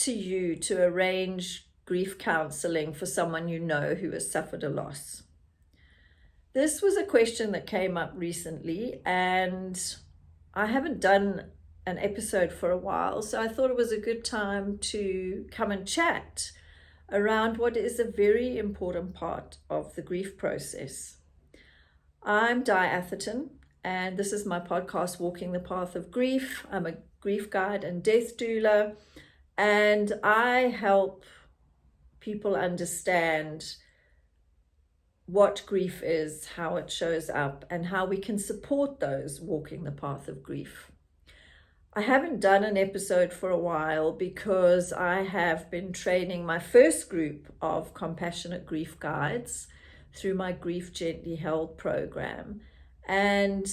to you to arrange grief counselling for someone you know who has suffered a loss? This was a question that came up recently, and I haven't done an episode for a while, so I thought it was a good time to come and chat around what is a very important part of the grief process. I'm Di Atherton, and this is my podcast, Walking the Path of Grief. I'm a grief guide and death doula, and I help people understand what grief is, how it shows up, and how we can support those walking the path of grief. I haven't done an episode for a while because I have been training my first group of compassionate grief guides through my Grief Gently Held program. And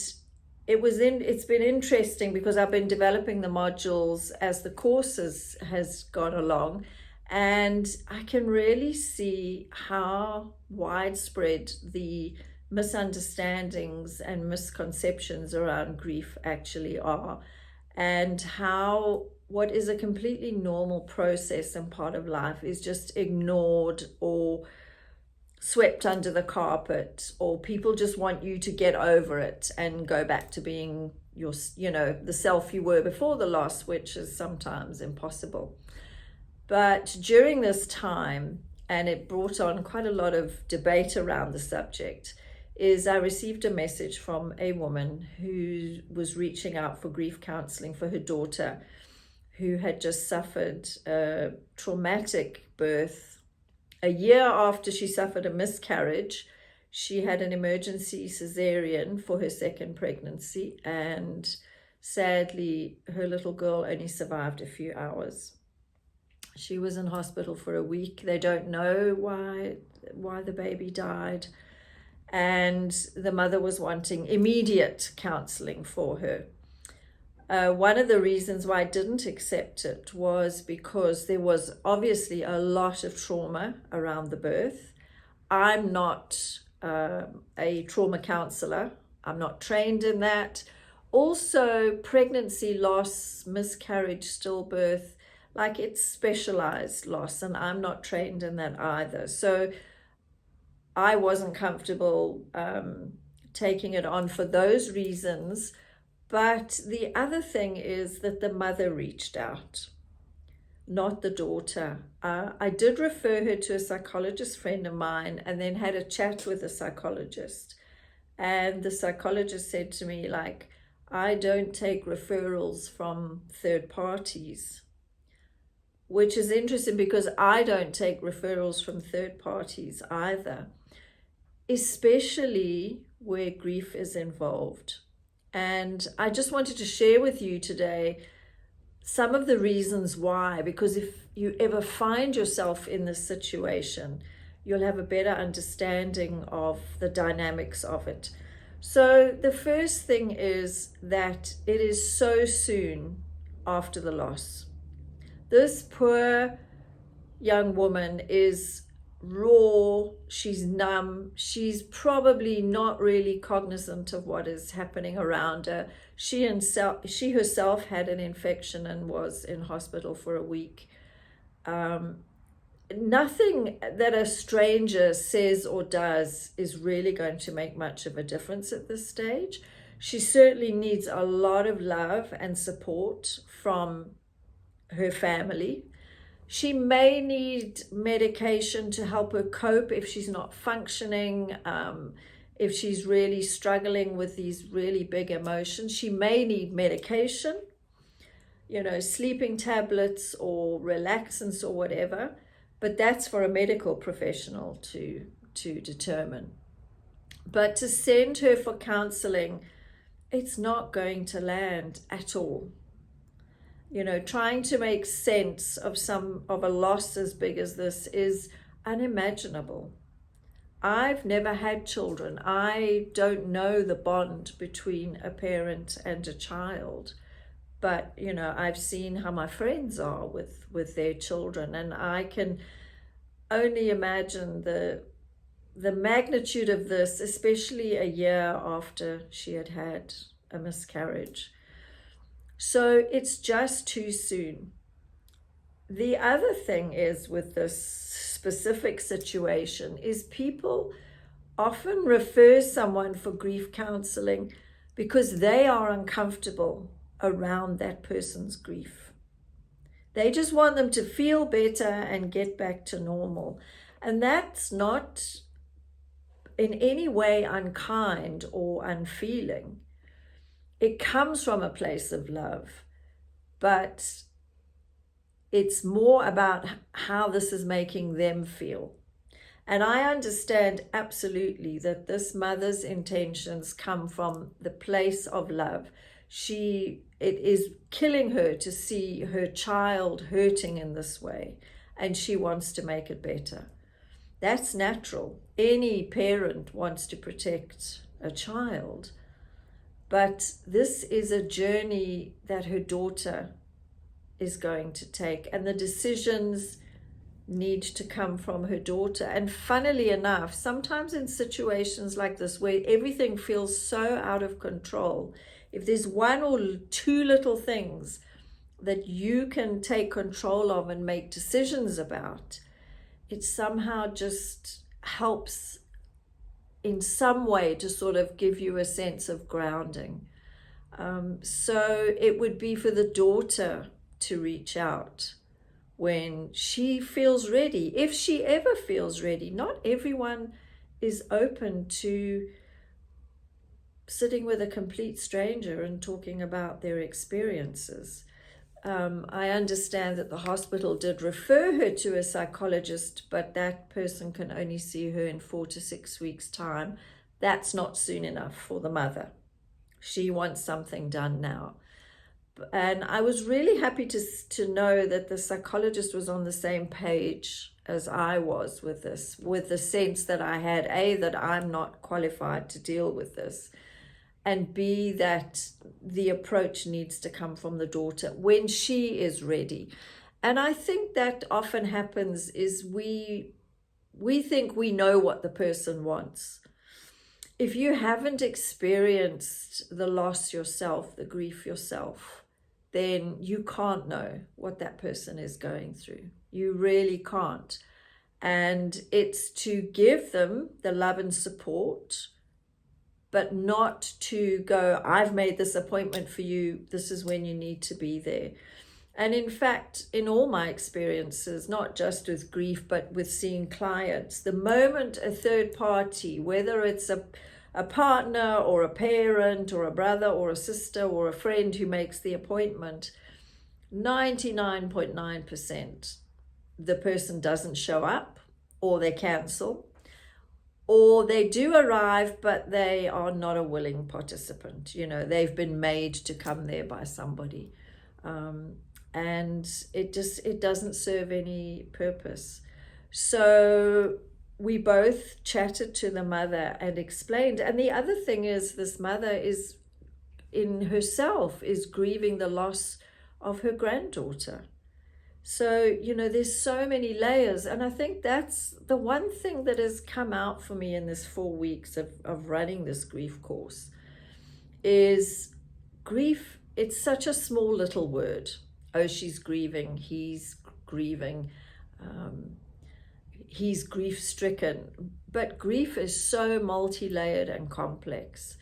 it's been interesting because I've been developing the modules as the course has gone along, and I can really see how widespread the misunderstandings and misconceptions around grief actually are, and how what is a completely normal process and part of life is just ignored or swept under the carpet, or people just want you to get over it and go back to being the self you were before the loss, which is sometimes impossible. But during this time, and it brought on quite a lot of debate around the subject, is I received a message from a woman who was reaching out for grief counselling for her daughter, who had just suffered a traumatic birth. A year after she suffered a miscarriage, she had an emergency cesarean for her second pregnancy, and sadly, her little girl only survived a few hours. She was in hospital for a week. They don't know why the baby died. And the mother was wanting immediate counselling for her. One of the reasons why I didn't accept it was because there was obviously a lot of trauma around the birth. I'm not a trauma counsellor. I'm not trained in that. Also, pregnancy loss, miscarriage, stillbirth, like it's specialized loss, and I'm not trained in that either. So I wasn't comfortable taking it on for those reasons. But the other thing is that the mother reached out, not the daughter. I did refer her to a psychologist friend of mine, and then had a chat with a psychologist. And the psychologist said to me, I don't take referrals from third parties, which is interesting because I don't take referrals from third parties either, especially where grief is involved. And I just wanted to share with you today some of the reasons why, because if you ever find yourself in this situation, you'll have a better understanding of the dynamics of it. So the first thing is that it is so soon after the loss. This poor young woman is raw, she's numb, she's probably not really cognizant of what is happening around her. She herself had an infection and was in hospital for a week. Nothing that a stranger says or does is really going to make much of a difference at this stage. She certainly needs a lot of love and support from her family. She may need medication to help her cope if she's not functioning, if she's really struggling with these really big emotions. She may need medication, sleeping tablets or relaxants or whatever, but that's for a medical professional to determine. But to send her for counselling, it's not going to land at all. Trying to make sense of a loss as big as this is unimaginable. I've never had children. I don't know the bond between a parent and a child, but I've seen how my friends are with their children, and I can only imagine the magnitude of this, especially a year after she had had a miscarriage. So it's just too soon. the other thing is with this specific situation is people often refer someone for grief counseling because they are uncomfortable around that person's grief. They just want them to feel better and get back to normal. And that's not in any way unkind or unfeeling. It comes from a place of love, but it's more about how this is making them feel. And I understand absolutely that this mother's intentions come from the place of love. It is killing her to see her child hurting in this way, and she wants to make it better. That's natural. Any parent wants to protect a child. But this is a journey that her daughter is going to take, and the decisions need to come from her daughter. And funnily enough, sometimes in situations like this where everything feels so out of control, if there's one or two little things that you can take control of and make decisions about, it somehow just helps in some way to sort of give you a sense of grounding. So it would be for the daughter to reach out when she feels ready, if she ever feels ready. Not everyone is open to sitting with a complete stranger and talking about their experiences. I understand that the hospital did refer her to a psychologist, but that person can only see her in 4 to 6 weeks' time. That's not soon enough for the mother. She wants something done now. And I was really happy to know that the psychologist was on the same page as I was with this, with the sense that I had, A, that I'm not qualified to deal with this, and B, that the approach needs to come from the daughter when she is ready. And I think that often happens is we think we know what the person wants. If you haven't experienced the loss yourself, the grief yourself, then you can't know what that person is going through. You really can't. And it's to give them the love and support, but not to go, I've made this appointment for you, this is when you need to be there. And in fact, in all my experiences, not just with grief, but with seeing clients, the moment a third party, whether it's a partner or a parent or a brother or a sister or a friend who makes the appointment, 99.9% the person doesn't show up, or they cancel, or they do arrive, but they are not a willing participant. You know, they've been made to come there by somebody. And it doesn't serve any purpose. So we both chatted to the mother and explained. And the other thing is, this mother is in herself is grieving the loss of her granddaughter. So, you know, there's so many layers. And I think that's the one thing that has come out for me in this 4 weeks of running this grief course is grief. It's such a small little word. Oh, she's grieving. He's grieving. He's grief-stricken. But grief is so multi-layered and complex.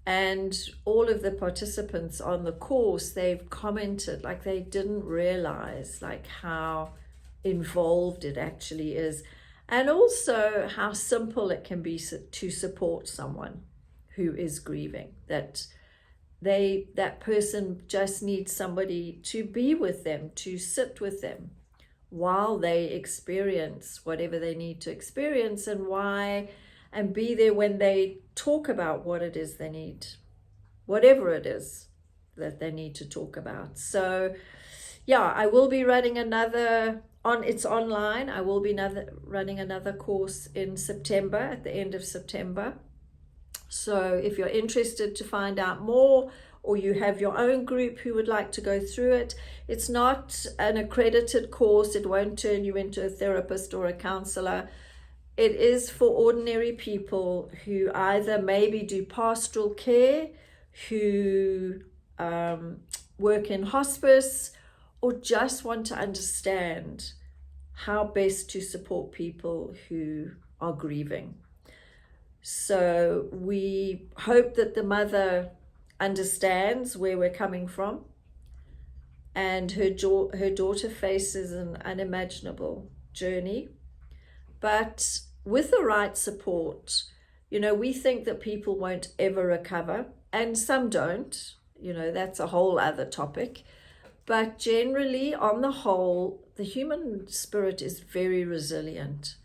And all of the participants on the course, they've commented like they didn't realize like how involved it actually is, and also how simple it can be to support someone who is grieving, that person just needs somebody to be with them, to sit with them while they experience whatever they need to experience, and be there when they talk about what it is they need, whatever it is that they need to talk about. So yeah, I will be running it's online. I will be running another course in September, at the end of September. So if you're interested to find out more, or you have your own group who would like to go through it, it's not an accredited course. It won't turn you into a therapist or a counselor. It is for ordinary people who either maybe do pastoral care, who work in hospice, or just want to understand how best to support people who are grieving. So we hope that the mother understands where we're coming from, and her daughter faces an unimaginable journey. But with the right support, we think that people won't ever recover, and some don't. That's a whole other topic. But generally, on the whole, the human spirit is very resilient,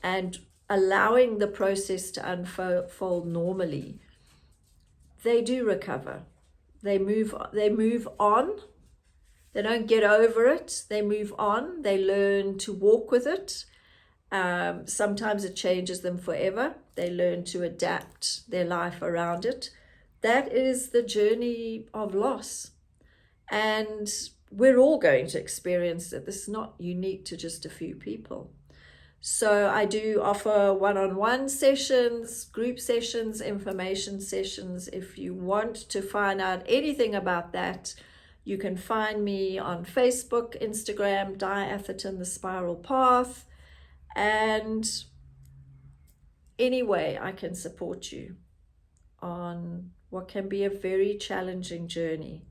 and allowing the process to unfold normally, they do recover. They move on. They don't get over it. They move on. They learn to walk with it. Sometimes it changes them forever. They learn to adapt their life around it. That is the journey of loss. And we're all going to experience it. This is not unique to just a few people. So I do offer one-on-one sessions, group sessions, information sessions. If you want to find out anything about that, you can find me on Facebook, Instagram, Die Atherton, The Spiral Path. And any way I can support you on what can be a very challenging journey,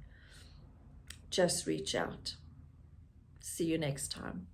just reach out. See you next time.